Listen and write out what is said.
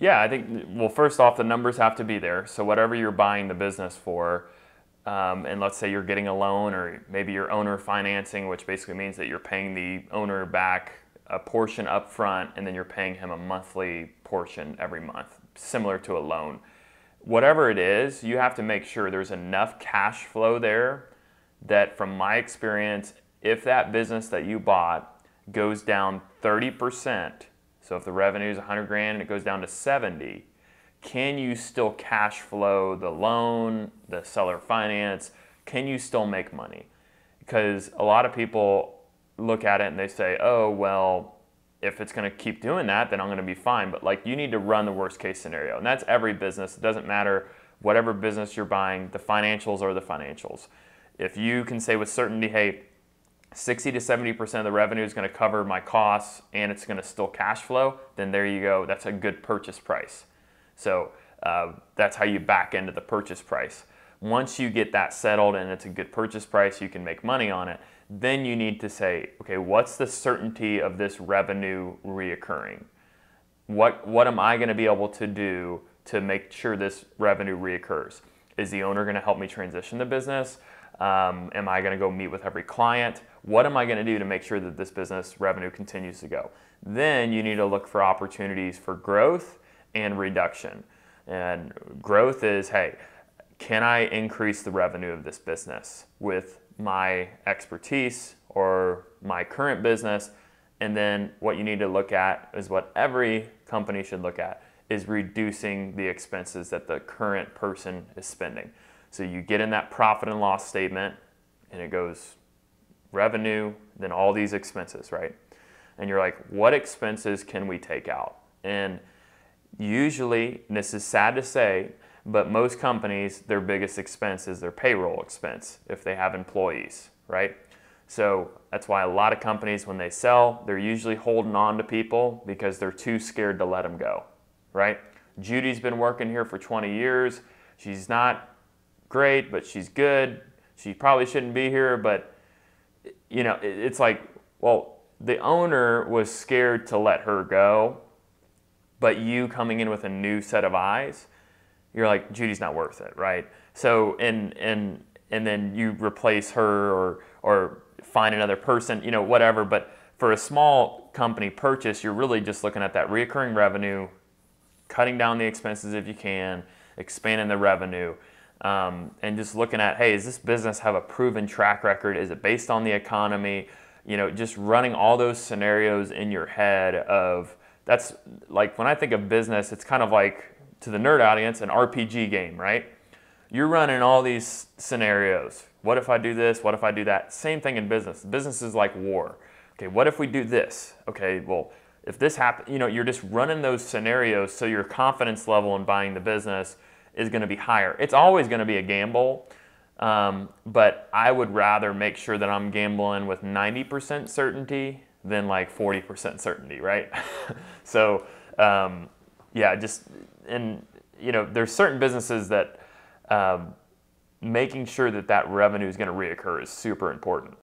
Yeah, I think, well, first off, the numbers have to be there. So whatever you're buying the business for, and let's say you're getting a loan or maybe you're owner financing, which basically means that you're paying the owner back a portion up front and then you're paying him a monthly portion every month, similar to a loan. Whatever it is, you have to make sure there's enough cash flow there that, from my experience, if that business that you bought goes down 30%, so if the revenue is 100 grand and it goes down to 70, can you still cash flow the loan, the seller finance? Can you still make money? Because a lot of people look at it and they say, oh, well, if it's going to keep doing that, then I'm going to be fine. But like, you need to run the worst case scenario. And that's every business. It doesn't matter whatever business you're buying, the financials are the financials. If you can say with certainty, hey, 60 to 70% of the revenue is going to cover my costs and it's going to still cash flow, then there you go. That's a good purchase price. So that's how you back into the purchase price. Once you get that settled and it's a good purchase price, you can make money on it. Then you need to say, okay, what's the certainty of this revenue reoccurring? What am I going to be able to do to make sure this revenue reoccurs? Is the owner going to help me transition the business? Am I going to go meet with every client? What am I going to do to make sure that this business revenue continues to go? Then you need to look for opportunities for growth and reduction. And growth is, hey, can I increase the revenue of this business with my expertise or my current business? And then what you need to look at is what every company should look at, is reducing the expenses that the current person is spending. So you get in that profit and loss statement and it goes revenue, then all these expenses, right? And you're like, what expenses can we take out? And usually, and this is sad to say, but most companies, their biggest expense is their payroll expense if they have employees, right? So that's why a lot of companies, when they sell, they're usually holding on to people because they're too scared to let them go, right? Judy's been working here for 20 years. She's not great, but she's good. She probably shouldn't be here, but you know, it's like, well, the owner was scared to let her go, but you coming in with a new set of eyes, you're like, Judy's not worth it, right? So, and then you replace her or find another person, you know, whatever. But for a small company purchase, you're really just looking at that recurring revenue, cutting down the expenses if you can, expanding the revenue, and just looking at, hey, does this business have a proven track record? Is it based on the economy? You know, just running all those scenarios in your head of, that's like, when I think of business, it's kind of like, to the nerd audience, an RPG game, right? You're running all these scenarios. What if I do this? What if I do that? Same thing in business. Business is like war. Okay, what if we do this? Okay, well, if this happens, you know, you're just running those scenarios so your confidence level in buying the business is going to be higher. It's always going to be a gamble, but I would rather make sure that I'm gambling with 90% certainty than like 40% certainty, right? So, yeah, just, and you know, there's certain businesses that making sure that that revenue is going to reoccur is super important.